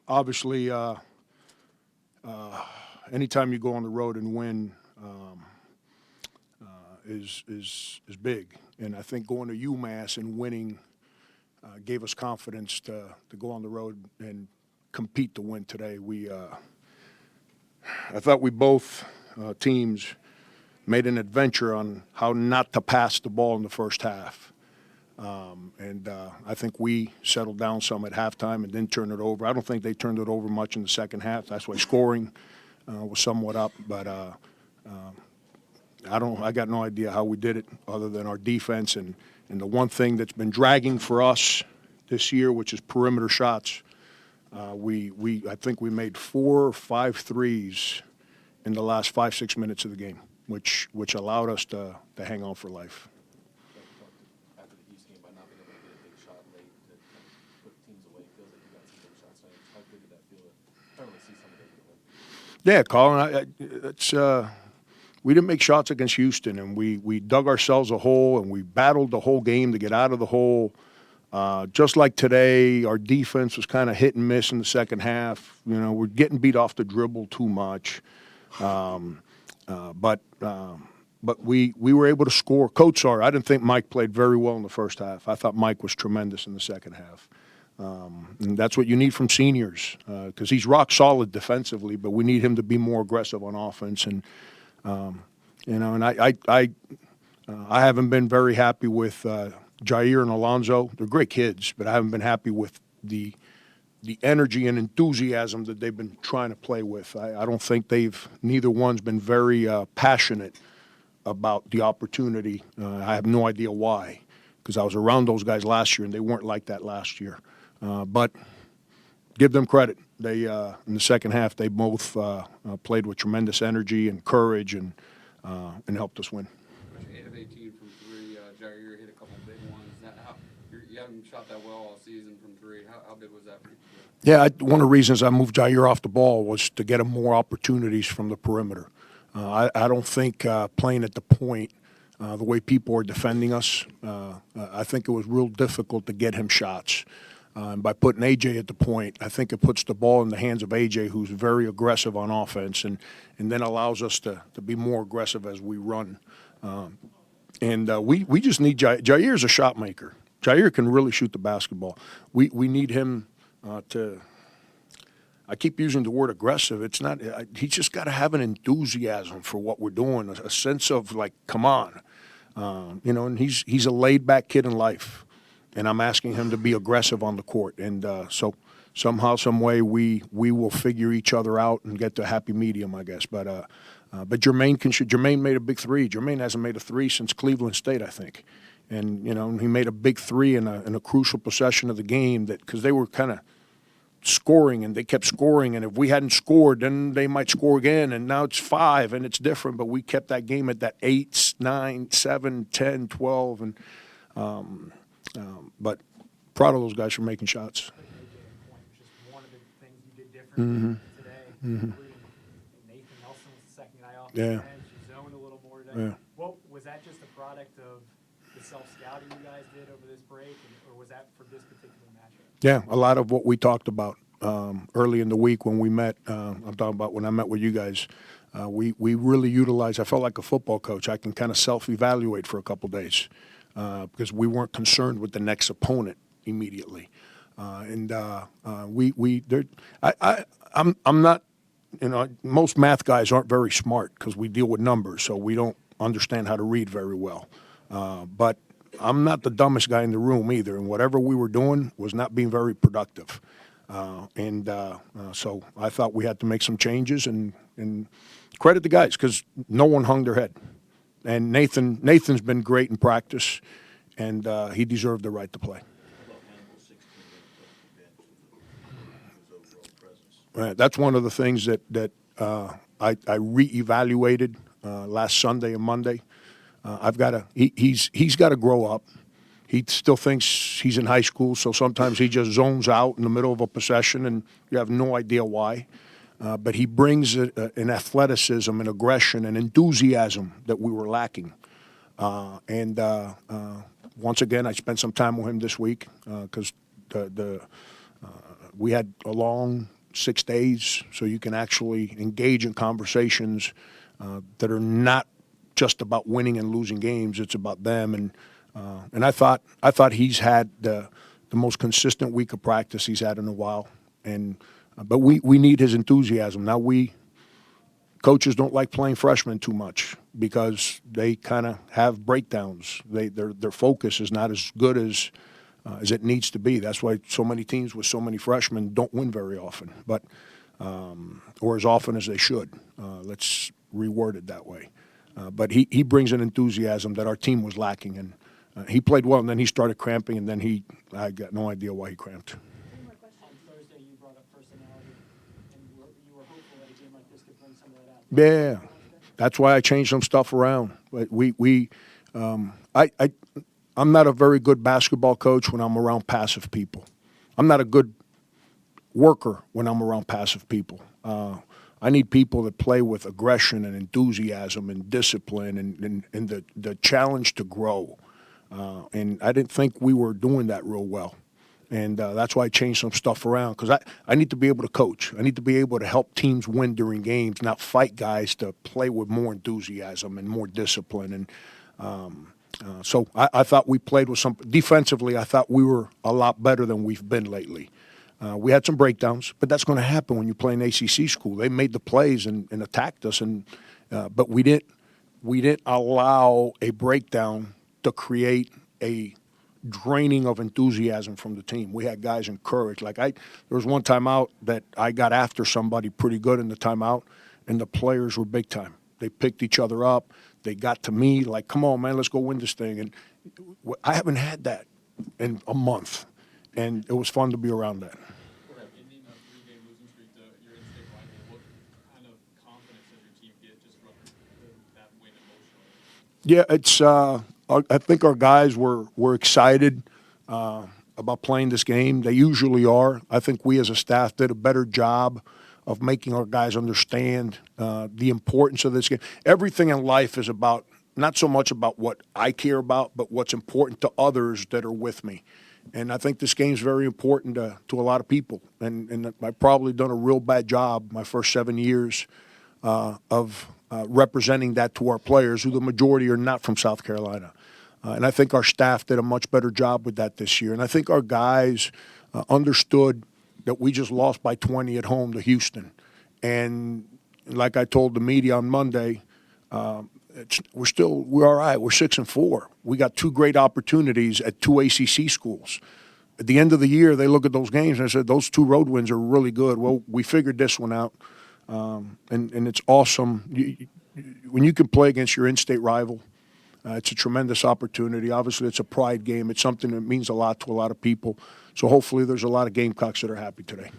obviously, anytime you go on the road and win is big. And I think going to UMass and winning gave us confidence to go on the road and compete to win today. I thought we both teams made an adventure on how not to pass the ball in the first half. And I think we settled down some at halftime and didn't turn it over. I don't think they turned it over much in the second half. That's why scoring was somewhat up. But I got no idea how we did it other than our defense. And the one thing that's been dragging for us this year, which is perimeter shots, I think we made 4 or 5 threes in the last 5-6 minutes of the game, which allowed us to hang on for life. After the East game, by not being able to get a big shot late to kind of put teams away, it feels like you got some big shots tonight. How good did that feel to finally see some of that? Yeah, Colin, we didn't make shots against Houston, and we dug ourselves a hole, and we battled the whole game to get out of the hole. Just like today, our defense was kind of hit and miss in the second half. We're getting beat off the dribble too much. But we were able to score. I didn't think Mike played very well in the first half. I thought Mike was tremendous in the second half. And that's what you need from seniors, because he's rock solid defensively, but we need him to be more aggressive on offense. And and I haven't been very happy with Jair and Alonzo. They're great kids, but I haven't been happy with the energy and enthusiasm that they've been trying to play with. I don't think neither one's been very passionate about the opportunity. I have no idea why, because I was around those guys last year, and they weren't like that last year. But give them credit. They in the second half, they both played with tremendous energy and courage and helped us win. 8 of 18 from 3. Jair hit a couple big ones. You haven't shot that well all season from 3. How big was that for you? Yeah, one of the reasons I moved Jair off the ball was to get him more opportunities from the perimeter. I don't think playing at the point, the way people are defending us, I think it was real difficult to get him shots. And by putting A.J. at the point, I think it puts the ball in the hands of A.J., who's very aggressive on offense, and then allows us to be more aggressive as we run. We just need Jair's a shot maker. Jair can really shoot the basketball. We need him to – I keep using the word aggressive. It's not – he's just got to have an enthusiasm for what we're doing, a sense of, like, come on. And he's a laid-back kid in life. And I'm asking him to be aggressive on the court. And so somehow, some way, we will figure each other out and get to a happy medium, I guess. But Jermaine can shoot. Jermaine made a big 3. Jermaine hasn't made a 3 since Cleveland State, I think. And, he made a big 3 in a crucial possession of the game because they were kind of scoring, and they kept scoring. And if we hadn't scored, then they might score again. And now it's 5, and it's different. But we kept that game at that 8, 9, 7, 10, 12. And but proud of those guys for making shots. Just one of the things you did differently today, including Nathan Nelson was the second guy off the bench. You zoned a little more today. Yeah. What was that? Just a product of the self-scouting you guys did over this break, or was that for this particular matchup? Yeah, a lot of what we talked about early in the week when we met. I'm talking about when I met with you guys. We really utilized. I felt like a football coach. I can kind of self-evaluate for a couple days. Because we weren't concerned with the next opponent immediately, I'm not, most math guys aren't very smart because we deal with numbers, so we don't understand how to read very well. But I'm not the dumbest guy in the room either, and whatever we were doing was not being very productive. So I thought we had to make some changes and credit the guys because no one hung their head. And Nathan's been great in practice, and he deserved the right to play. Right, that's one of the things that I reevaluated last Sunday and Monday. He's got to grow up. He still thinks he's in high school, so sometimes he just zones out in the middle of a possession, and you have no idea why. But he brings an athleticism and aggression and enthusiasm that we were lacking. Once again, I spent some time with him this week because We had a long 6 days, so you can actually engage in conversations that are not just about winning and losing games. It's about them, and I thought he's had the most consistent week of practice he's had in a while. And but we need his enthusiasm. Now coaches don't like playing freshmen too much because they kind of have breakdowns. Their focus is not as good as it needs to be. That's why so many teams with so many freshmen don't win very often, but or as often as they should. Let's reword it that way. But he brings an enthusiasm that our team was lacking, and he played well. And then he started cramping, and then I got no idea why he cramped. On Thursday, you brought up personality, and you were hopeful that a game like this could bring some of that out. Yeah, that's why I changed some stuff around. But I'm not a very good basketball coach when I'm around passive people. I'm not a good worker when I'm around passive people. I need people that play with aggression and enthusiasm and discipline and the challenge to grow. And I didn't think we were doing that real well. And that's why I changed some stuff around, because I need to be able to coach. I need to be able to help teams win during games, not fight guys to play with more enthusiasm and more discipline. And so I thought we played with some – defensively, I thought we were a lot better than we've been lately. We had some breakdowns, but that's going to happen when you play an ACC school. They made the plays and attacked us, but we didn't allow a breakdown to create a draining of enthusiasm from the team. We had guys encouraged. There was one timeout that I got after somebody pretty good in the timeout, and the players were big time. They picked each other up. They got to me like, come on, man, let's go win this thing. And I haven't had that in a month, and it was fun to be around that. Ending a 3-game losing streak to your in-state rival, what kind of confidence does your team get just from that win emotionally? Yeah, it's. I think our guys were excited about playing this game. They usually are. I think we as a staff did a better job of making our guys understand the importance of this game. Everything in life is about not so much about what I care about, but what's important to others that are with me. And I think this game's very important to a lot of people. And I've probably done a real bad job my first 7 years of representing that to our players, who the majority are not from South Carolina. And I think our staff did a much better job with that this year. And I think our guys understood that we just lost by 20 at home to Houston. And like I told the media on Monday, we're all right. We're 6-4. We got 2 great opportunities at 2 ACC schools. At the end of the year, they look at those games and said, those 2 road wins are really good. Well, we figured this one out. And it's awesome. When you can play against your in-state rival, it's a tremendous opportunity. Obviously, it's a pride game. It's something that means a lot to a lot of people. So hopefully there's a lot of Gamecocks that are happy today.